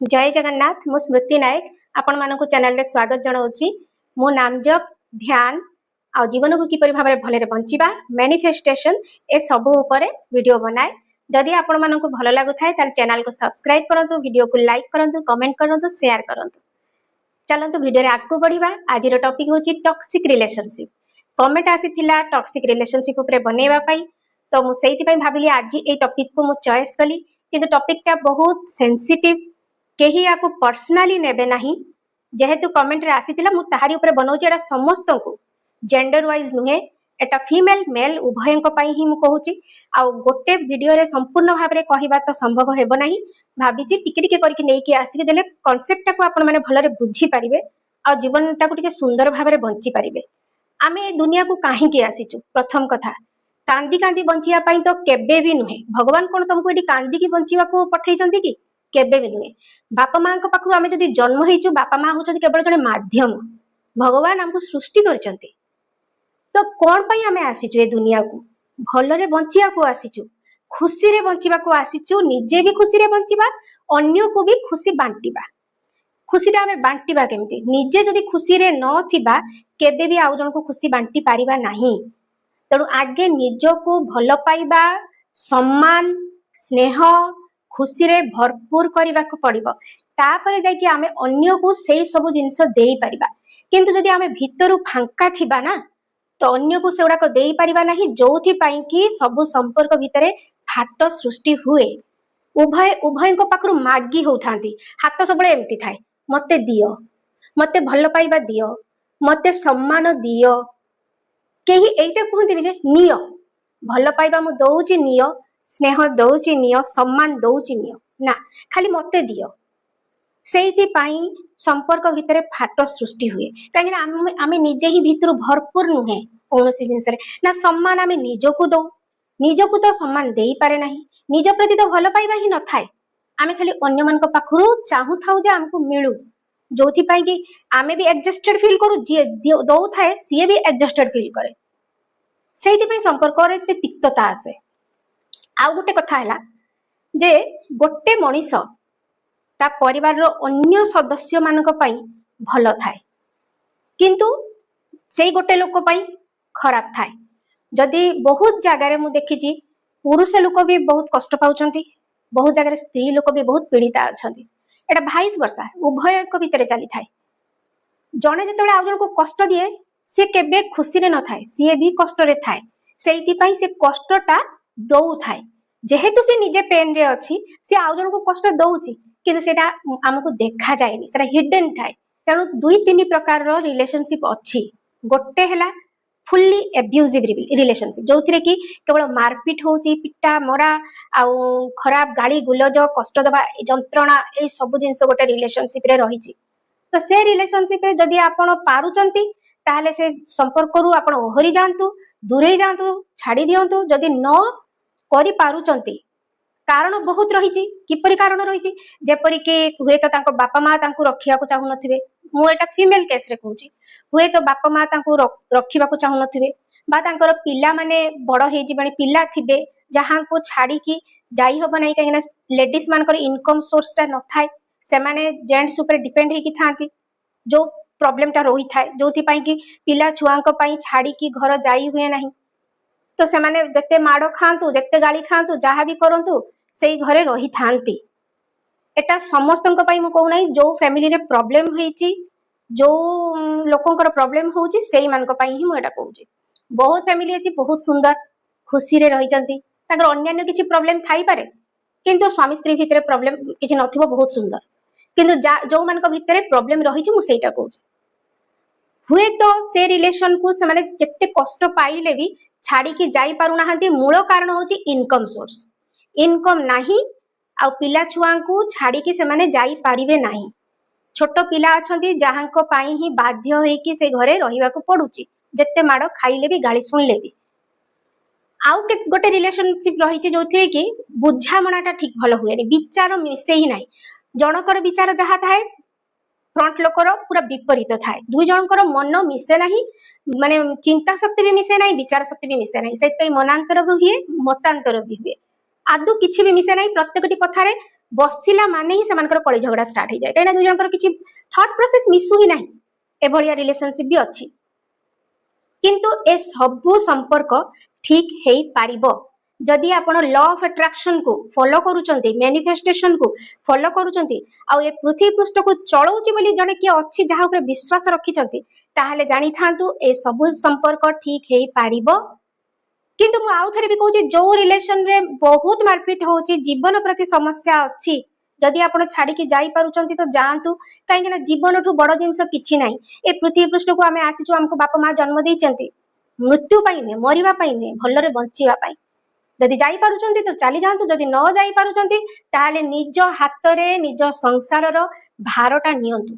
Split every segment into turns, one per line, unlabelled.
जय जगन्नाथ मु स्मृति नायक आपण मानक चैनल रे स्वागत जनाऊँगी। मो नाम जप ध्यान आ जीवन को किपरि भाबरे भलरे बंचिबा मैनिफेस्टेशन ए सब ऊपर वीडियो बनाए। जदि आपण मानक भल लागु थाए ताल चैनल को सब्सक्राइब करंतु, वीडियो को लाइक करंतु, कमेंट करंतु, शेयर करंतु। चलंतु वीडियो रे आगु बढ़िबा। आज रो टॉपिक होची टॉक्सिक रिलेशनशिप। कमेंट आसीथिला टॉक्सिक रिलेशनशिप ऊपर बनेबा पई, तो मु सेहिति पई भाबिली आज ए टॉपिक को मु चॉइस कली। किंतु टॉपिक टा बहुत सेंसिटिव, केही याकू पर्सनाली नेबे नाही। जेहेतु कमेंट रे आसीथिला मु ताहारी ऊपर बनौची। एटा समस्त को जेंडर वाइज नुहे, एटा फीमेल मेल उभयन को पई ही मु कहूची। आ गोटे वीडियो रे संपूर्ण भाबरे कहिबा तो संभव हेबो नाही। भाबिची टिके टिके करके नेकी आसीबे, देले कांसेप्ट टाको आपण माने भलरे बुझी परिबे आ जीवन टाको टिके सुंदर भाबरे बंची परिबे। आमे दुनिया को काहे की आसीचु? प्रथम कथा, कांदी कांदी बंचिया पई तो केबे भी नुहे। भगवान कोन तुमको एडी कांदी की बंचिबा को पठैचंती की? केबे भी नुहे। बापा मां को पाखु आमे जदि जन्म हेचु, बापा मां होचंती केवल जने माध्यम। भगवान हमको सृष्टि करचंती। तो कोन पई आमे आसीचु ए दुनिया को? भलरे बंचिया को आसीचु, खुशी रे बंचिबा को आसीचु। निजे भी खुशी रे बंचिबा, अन्य को भी खुशी बांटिबा। खुशीटा आमे बांटिबा केमती? निजे जदि खुशी रे न थिबा, केबे भी आउ जन को खुशी बांटी पारिबा नाही। तेणु आगे निज को भल पाइबा, सम्मान, स्नेह, खुशी रे भरपूर करने को पड़िबो। तापरे जाय कि आमे अन्य को सेई सब जिंस देई परिबा। किंतु जदि आमे भीतरु फांका थिबा ना, तो अन्य को सेउडा को देई परिबा नाही। जोथि पई कि सब संपर्क भितरे फाट सृष्टि हुए। उभय को पाखरु मागी होथांती। हाथ सबले एमती थाए, मते दियो, मते भल पाइबा दियो, मते सम्मान दियो। केही एइटा कहंती जे नियो, भल पाइबा मु दउची नियो, स्नेह दउची नियो, सम्मान दउची नियो ना, खाली मते दियो। सेइति पाई संपर्क भितरे फाट सृष्टि हुए। काहेकि आमे निजे ही भितरु भरपूर नुहे कोनोसी जिंस रे ना। सम्मान आमे निजको दउ, निजको तो सम्मान देई पारे नाही। निज प्रति तो भल पाइबा ही न थाए। आमे खाली अन्य मन को पाखरु चाहू थाउ जे हमको मिलु, जोथि पाई कि आमे भी एडजस्टेड फील करू। जे दउ थाए सिए भी एडजस्टेड फील करे। सेइति पई संपर्क रे ते तिक्तता आसे। आ गोटे कथा हैला जे गोटे मनीष ता परिवार रो अन्य सदस्य मानक पई भल थाए, किंतु सेई गोटे लोक पई खराब थाए। जदि बहुत जगह रे मु देखिची, पुरुष लोक भी बहुत कष्ट पाउचंती, बहुत जगह रे स्त्री लोक भी बहुत पीड़िता अछंती। एटा भाइस वर्षा उभय को भितरे चली थाए। जने जतबे आ जन को कष्ट दिए, से केबे खुशी रे न थाए, से भी कष्ट रे थाए। सेइति पई से कष्टटा दउ थाए। जेहेतु से निजे पेन रे अछि, से आ जन को कष्ट दउची, किंतु सेटा हमको देखा जायनी, सेटा हिडन थाए। तेणु दुई तीन प्रकार रो रिलेशनशिप अछि। गोटे हैला फुल्ली एब्यूजिव रिलेशनशिप, जोथिरे कि केवल मारपीट होची, पिटा मरा आउ खराब गाली गुलज, कष्ट दबा, जंत्रणा, ए सब जिंस गोटे रिलेशनशिप रे रहिची। तो से रिलेशनशिप रे जदि आपण पारुचंती, ताहले से संपर्क रु आपण ओहरी जांतु, दूरे जांतु, छाड़ी दियंतु। जदि न करि पारुचंती, कारण बहुत रही। किपरि कारण रही? जेपरि कि हुए तो तांको बापा मां तांको रखिया को चाहू नथिबे। मु एटा फीमेल केस रे कहूची। हुए तो बापा मां तांको रखिबा को चाहू नथिबे, बा तांकर पिला माने बड़ हेइ जिबानी पिला थिबे, जहां को छाड़ी कि जाई होबो नै। काहेना लेडीज मानकर इनकम सोर्स ता न थाए, से माने जेंट्स ऊपर डिपेंड हे कि थांती। जो प्रॉब्लम ता रही थाए, जोथि पई कि पिला छुआंक पई छाड़ी कि घर जाई हुए नाही। तो से माने जत्ते माडो खांतु, जत्ते गाली खांतु, जहां भी करंतु, सेई घरे रही थांती। एटा समस्तन को पई मु कहू नै। जो फैमिली रे प्रॉब्लम होईची, जो लोकंकर प्रॉब्लम होउची, सेई मान को पई ही मु एटा कहूची। बहुत फैमिली अछि बहुत सुंदर, खुशी रे रही जंती। ताकर अन्य किछि प्रॉब्लम थाई पारे, किंतु स्वामी स्त्री भितरे प्रॉब्लम किछि नथिबो, बहुत सुंदर। किंतु जो मान को भितरे प्रॉब्लम रहिची, मु सेटा कहूची। हुए तो से रिलेशन को से माने जत्ते कष्ट पाइले भी छाड़ी कि जाई पारु नाहंती। मूल कारण होची इनकम सोर्स। इनकम नाही, आ पिला छुआ को छाड़ी कि से माने जाई पारिबे नाही। छोट पिला अछंती, जहां को पाई ही बाध्य होई कि से घरे रहिबा को पडुची, जत्ते माडो खाइले भी गाली सुनले भी। आउ गोटे रिलेशनशिप रही जो कि बुझामणाटा ठीक भल हुए, विचार मिसे ही नाही। जनकर विचार जहाँ थाए, फ्रंट लोकर पूरा विपरीत थाए। दुई जनकर मन मिसे नाही, माने चिंता शक्ति भी मिसे नाही, विचार शक्ति भी मिसे नाही। सेतै मनांतर भी हुए, मतांतर भी हुए। आदु किछि भी मिसे नाही। प्रत्येकटी कथारे बसिला माने ही सेमानकर कଳି झगड़ा स्टार्ट हो जाए कहीं दुई जनकर किसी थॉट प्रोसेस मिसु ही नहीं एभलिया रिलेशनशिप भी अच्छी किंतु ए सबु संपर्क ठीक हेई पारिबो जदि आपण लॉ ऑफ अट्रैक्शन को फॉलो करूचंती मैनिफेस्टेशन को फॉलो करूचंती आ ए पृथ्वी पृष्ठ को चलाउची बोली जने कि अच्छी जहा ऊपर विश्वास रखिचंती ताहले जानि थांतु ए सबु संपर्क ठीक हेई पारिबो किंतु मु आउ थरे भी कहूची जो रिलेशन रे बहुत मारपीट होची जीवन प्रति समस्या अच्छी जदि आपण छाड़ी के जाई पारुचंती तो जानतु काहे ना जीवन ठु बड़ जिंस किछि नाही ए पृथ्वी पृष्ठ को आमे आसीचु हमको बापा मां जन्म देइचंती मृत्यु पाई ने मरिबा पाई ने भलरे बंचिबा पाई जदि जाई पारुचंती तो चली जातु जदि न जाई पारुचंती ताले निज हाथ रे निज संसार रो भारटा नियंतु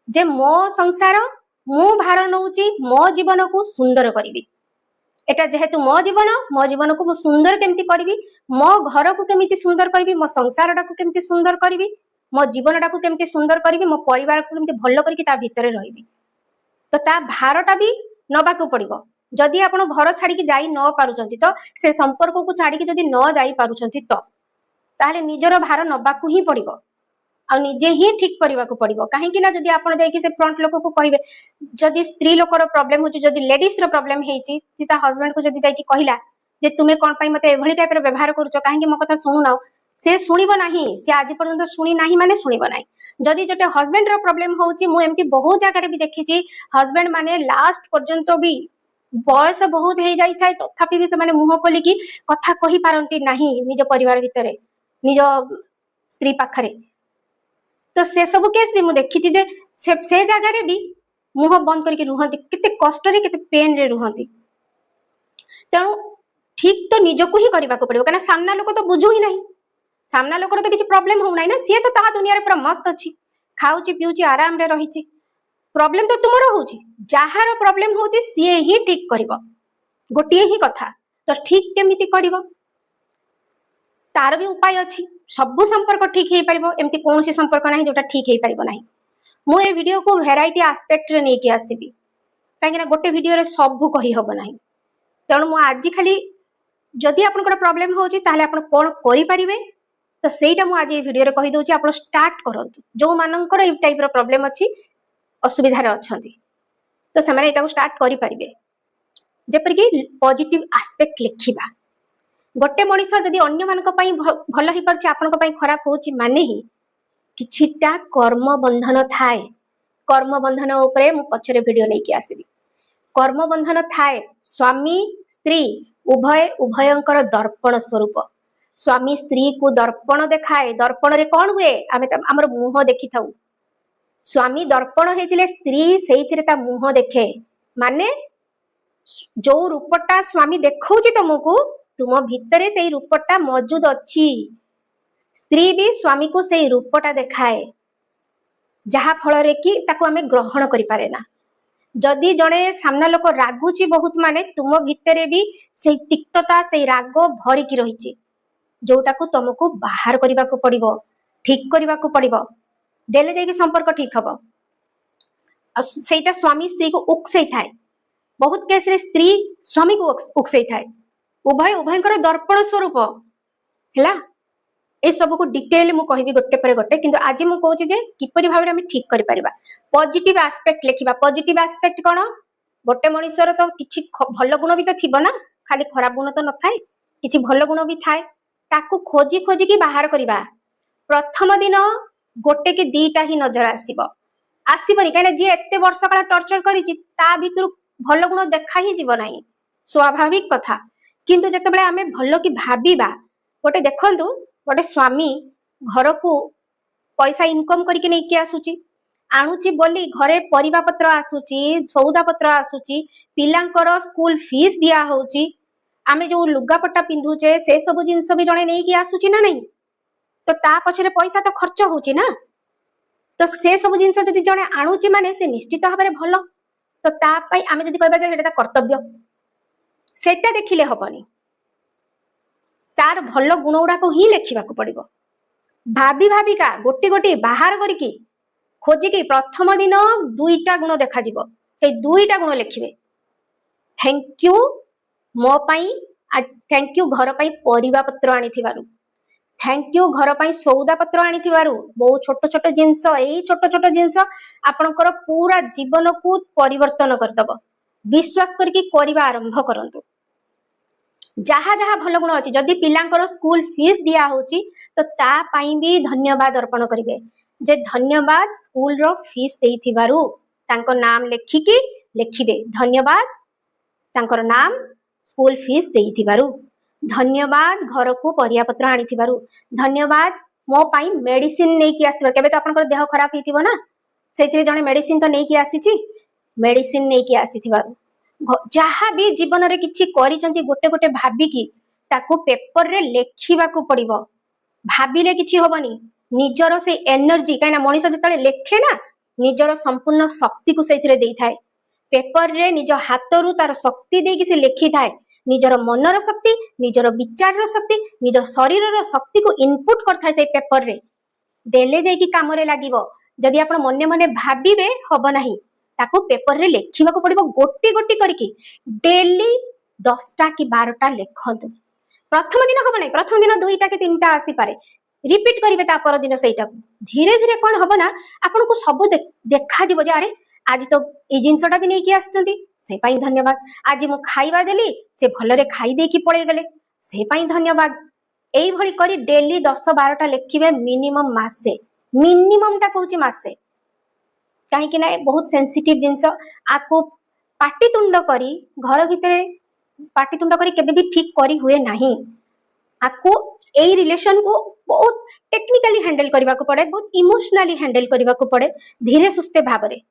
जे मो संसार मु भार नउची मो जीवन को सुंदर करिवि एटा जेहेतु मो जीवन को मु सुंदर केमती करिवि मो घर को केमती सुंदर करिवि मो संसारटा को केमती सुंदर करिवि मो जीवनटा को केमती सुंदर करिवि मो परिवार को केमती भलो करिकि ता भितरे रहिबि तो ता भारटा भी नबाकू पड़िबो जदि आपण घर छाड़ी के जाई न पारुचंती तो से संपर्क को छाड़ी के जदि न जाई पारुचंती तो ताले निजर भार नबाकू ही पड़िबो आ निजे ही ठीक करने को पड़ो कहीं ना जदि आप से फ्रंट लोक को कहे जदि स्त्री लोकर प्रॉब्लम हो लेडीज रो प्रॉब्लम होती हजबैंड को जदि जाकि कहला जे तुम्हें कौन पाई मते एभली टाइप रो व्यवहार करूछ कहीं मो कथा सुनुना से सुनिबो नाही से आज पर्यंत सुनी नाही माने सुनिबो नाही जदि जटे हजबैंड रो प्रॉब्लम होची मु एमती बहुत जगह भी देखिची हजबैंड माने लास्ट पर्यंत भी बयस बहुत हो जाई थाए तथापि भी से माने मुंह खोली की कथा कहि पारंती नाही निज परिवार भितरे निज स्त्री पाखरे तो से सब केस भी मुझे देखी से जगह भी मुह बंद करके रुहंती केते कष्ट रे केते पेन रे रुहंती तेणु ठीक तो निजको ही करबा को पड़िबो काना सामना लोक तो बुझु ही नहीं सामना लोकर तो किसी प्रॉब्लम हो नहीं ना सी तो ता दुनिया रे पूरा मस्त अछि खाउची पिउची आराम रे रहिची प्रॉब्लम तो तुमरो होची जहार प्रॉब्लम होची सी ही ठीक करबो गोटिए ही कथा तो ठीक केमिति करबो तार भी उपाय अछि सबु संपर्क ठीक हे परिबो एमती कोनोसी संपर्क नाही जोटा ठीक हे परिबो नाही मु ए वीडियो को वैरायटी एस्पेक्ट रे नेकी आसीबी काहे ना गोटे वीडियो रे सबु कहि हबो नाही तेणु मु आज खाली जदि आपनकर प्रॉब्लम होची ताले आपन कोन करि परिबे तो सेटा मु आज ए वीडियो रे कहि दोची आपन स्टार्ट करंतु जो मानकर ए टाइप रो प्रॉब्लम अछि असुविधा रे अछंती तो से माने एटा को स्टार्ट करि परिबे जेपर कि पॉजिटिव एस्पेक्ट लिखिबा गोटे मनीष जदि अन्य मानक पई भल ही परछि आपनक पई खराब होछि माने ही किछिटा कर्म बंधन थाए कर्म बंधन ऊपर मु पछरे वीडियो लेके आसीबी कर्म बंधन थाए स्वामी स्त्री उभय उभयंकर दर्पण स्वरूप स्वामी स्त्री को दर्पण देखाए दर्पण रे कोन हुए आमे हमर मुंह देखि थाउ स्वामी दर्पण हेतिले स्त्री सेइथिरे ता मुंह देखे माने जो रूपटा स्वामी देखौछि तुमको तुम भितरे से रूपटा मौजूद अच्छी स्त्री भी स्वामी को से रूपटा देखाए जहा फल रे कि ताको हमें ग्रहण करि पारे ना जदि जने सामना लोक रागुची बहुत माने तुम भितरे भी से तिक्तता से राग भरी की रहिची जोटा को तुमको बाहर करबा को पड़िबो ठीक करबा को पड़िबो देले जाई के संपर्क ठीक हबो सेटा स्वामी स्त्री को उकसै थाए बहुत केस रे स्त्री स्वामी को उकसै थाए उभय उभयंकर दर्पण स्वरूप हैला ए सब को डिटेल मु कहबी गोटे पर गोटे किंतु आज मु कहूची जे किपरि भाबरे हम ठीक करि परिबा पॉजिटिव एस्पेक्ट लिखिबा पॉजिटिव एस्पेक्ट कोन गोटे मनुष्यर तो किछि भलो गुण भी तो थिबो ना खाली खराब गुण तो न थाए किछि भलो गुण भी थाए ताकू खोजी खोजी की बाहर करिबा प्रथम दिन गोटे के दीटा ही नजर आसीबो आसीबनी काने जे एते वर्ष काल टॉर्चर करिछि ता भितरु भलो गुण देखा ही जीव नाही स्वाभाविक कथा किंतु जते बेले आमे भलो की भाबीबा गोटे देखंतु गोटे स्वामी घर को पैसा इनकम करके नहीं किया आसुची आणुची बोली घरे परिबा पत्र आसुची सौदा पत्र आसुची पिलांकर स्कूल फीस दिया होची आमे जो लुगापट्टा पिंधुचे से सब जिंस भी जणे नहीं कि आसुची ना नहीं तो ता पछरे पैसा तो खर्च होची ना तो से सब जिंस जदि जणे आणुची माने से निश्चित भाबरे भलो तो ता पई आमे जदि कहबा जे एटा कर्तव्य सेटा देखिले हबनी तार भल गुण गुड़ा को ही लिखा पड़ो भाभी भाविका गोटी गोटी बाहर करिकी खोजिकी प्रथम दिन दुईटा गुण देखा से दुईटा गुण लिखिबे थैंक यू मो पाई थैंक यू घर पाई परिबा पत्र आनी थिबारु थैंक यू घर पर सौदा पत्र आनी बहुत छोट छोट जिनस यही छोट छोट जिनस आपणकर पूरा जीवन को परिवर्तन करदब विश्वास करके आरंभ करंतु जहा जहा भल गुण अच्छी जदि पिलांकर स्कूल फीस दिया होची तो ता पाई भी धन्यवाद अर्पण करिवे जे धन्यवाद स्कूल रो फीस देइथिबारु तांको नाम लेखिकी लेखिबे धन्यवाद तांकर नाम स्कूल फीस देइथिबारु धन्यवाद घर को परिया पत्र आनिथिबारु धन्यवाद मो पाई मेडिसिन नै कि आस्थिबार केबे तो आपनकर देह खराब हेतिबो ना सेतिरे जने मेडिसिन तो नै कि आसीची मेडिसिन नै कि आसीथिबारु जहा भी जीवन रे किछि करिसंती गोटे गोटे भाबिकी ताकू पेपर रे लेखिबा को पड़िबो भाबिले किछि होबनी निजरो से एनर्जी काइना मनीष जतले लेखे ना निजरो संपूर्ण शक्ति को सेतिरे देई थाए पेपर रे निज हातरू तार शक्ति देकी से लेखि थाए निजर मनर शक्ति निजर विचार शक्ति निज शरीर शक्ति को इनपुट करता है पेपर रे देले जाई की काम रे लागिवो जदि आपण मने मने भाबिबे हबो नाही ताको पेपर रे लेखिबा को पड़िबो गोटी गोटी करके डेली 10टा कि 12टा लेखंतु प्रथम दिन हबो नाही प्रथम दिन 2टा कि 3टा आसी पारे रिपीट करिवे ता पर दिन सेटा धीरे धीरे कोन हबो ना आपण को सब देखा जिवो जे अरे आज तो ए जिनसटा भी नहीं कि आछंती से पाई धन्यवाद आज मु खाइबा देली से भलरे खाई दे कि पड़े गले से पाई धन्यवाद एई भली करी डेली 10-12टा लेखिबे मिनिमम मासे मिनिमम टा कहूची मासे काहे कि ना बहुत सेंसिटिव जिंस आपको पाटीतुंड करी घर भितरे पाटीतुंड करी केबे भी ठीक करी हुए नाही आपको एई रिलेशन को बहुत टेक्निकली हैंडल करबा को पड़े बहुत इमोशनली हैंडल करबा को पड़े धीरे सुस्ते भाबरे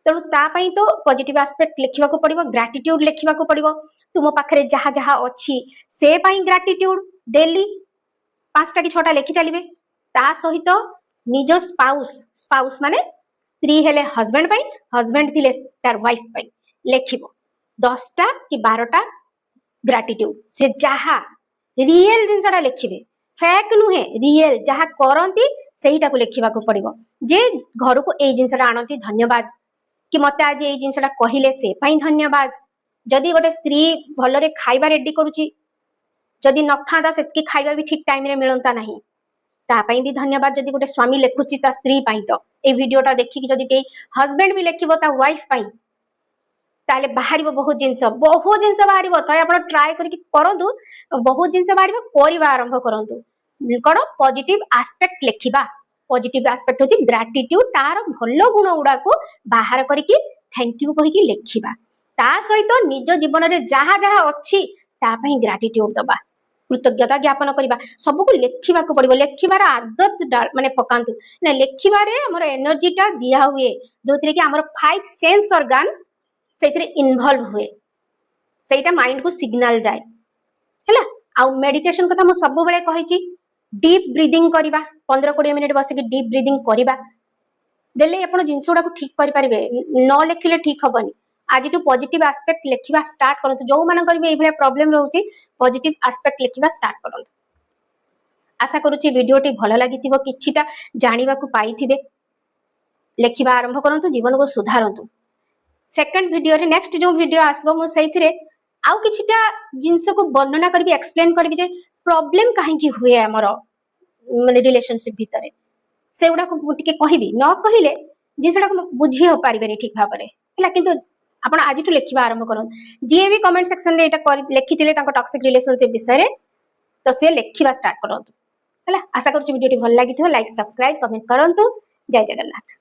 तेणु तापाई तो पॉजिटिव एस्पेक्ट लिखा पड़ो ग्राटिट्यूड लिखा पड़ो तुम पाखे जहा जहा अच्छी से पाई ग्राटिट्यूड डेली 5टा कि 6टा लिखि चलिए ता सहित निज स्पाउस स्पाउस माने स्त्री हेले हस्बैंड पाई हस्बैंड थिले तार वाइफ पाई लिखिबो 10टा कि 12टा ग्राटिट्यूड से जहा रियल जिनसटा लिखिबे फेक नुहे रियल जहा करंती सेहीटा को लिखा पड़ो जे घर को ए जिनसटा आनती धन्यवाद कि मते आज ए जिनसटा कहिले से पाई धन्यवाद जदि गोटे स्त्री भलरे खाइबा रेडी करूची जदि न थांदा सेतकी खाइबा भी ठीक टाइम रे मिलंता नाही ता पाई भी धन्यवाद जदि गोटे स्वामी लेखुची ता स्त्री पाई तो ए वीडियोटा देखि कि जदि के हस्बैंड भी लेखिबो ता वाइफ पाई ताले बाहरिबो बहुत जिंस बाहरिबो तो आपण ट्राई करके करंतु बहुत जिंस बाहरिबो करिबा आरंभ करंतु कोन पॉजिटिव एस्पेक्ट लेखिबा पॉजिटिव एस्पेक्ट होची ग्रेटिट्यूड तार भलो गुण गुडा को बाहर करके थैंक यू कहि कि लेखिबा ता सहित निज जीवन रे जहा जहा अच्छी ता पई ग्रेटिट्यूड दबा कृतज्ञता ज्ञापन करबा सब को लेखिबा को पड़िबो लेखिबार आदत माने पकांतु ना लेखिबारे हमर एनर्जी टा दिया हुए जोतरे कि हमर 5 सेंस ऑर्गन सेतरे इन्वॉल्व हुए सेटा माइंड को सिग्नल जाए हैला आ मेडिटेशन कथा म सब बेले कहिची डीप ब्रीदिंग करिबा 15-20 मिनिट बसिक डीप ब्रीदिंग करिबा देले आपण जिंसुडा को ठीक करि परिबे न लेखिले ठीक हबनी आज तो पॉजिटिव एस्पेक्ट लेखिबा स्टार्ट करंतु जो मानन करबे एभले प्रॉब्लम रहउची पॉजिटिव एस्पेक्ट लेखिबा स्टार्ट करंतु आशा करूची वीडियोटी भलो लागिथिबो किछिटा जानिबा को पाइथिबे लेखिबा आरंभ करंतु जीवन को सुधारंतु सेकंड वीडियो रे नेक्स्ट जो वीडियो आसबो मो सहितरे आउ किछिटा जिंस को वर्णना करबी एक्सप्लेन करबी जे प्रॉब्लम काहे की हुए हमर माने रिलेशनशिप भितरे सेउडा को टिके कहिबी न कहिले जिसडा को बुझी हो पारिबेनी ठीक भाबरे हला किंतु आपण आज तो लेखिबा आरंभ करन जे भी कमेंट सेक्शन रे एटा लेखिथिले ताको टॉक्सिक रिलेशनशिप विषय रे तो से लेखिबा स्टार्ट करंतु हला आशा करछु वीडियोटी भल लागिथिबो लाइक सब्सक्राइब कमेंट करंतु जय जगन्नाथ।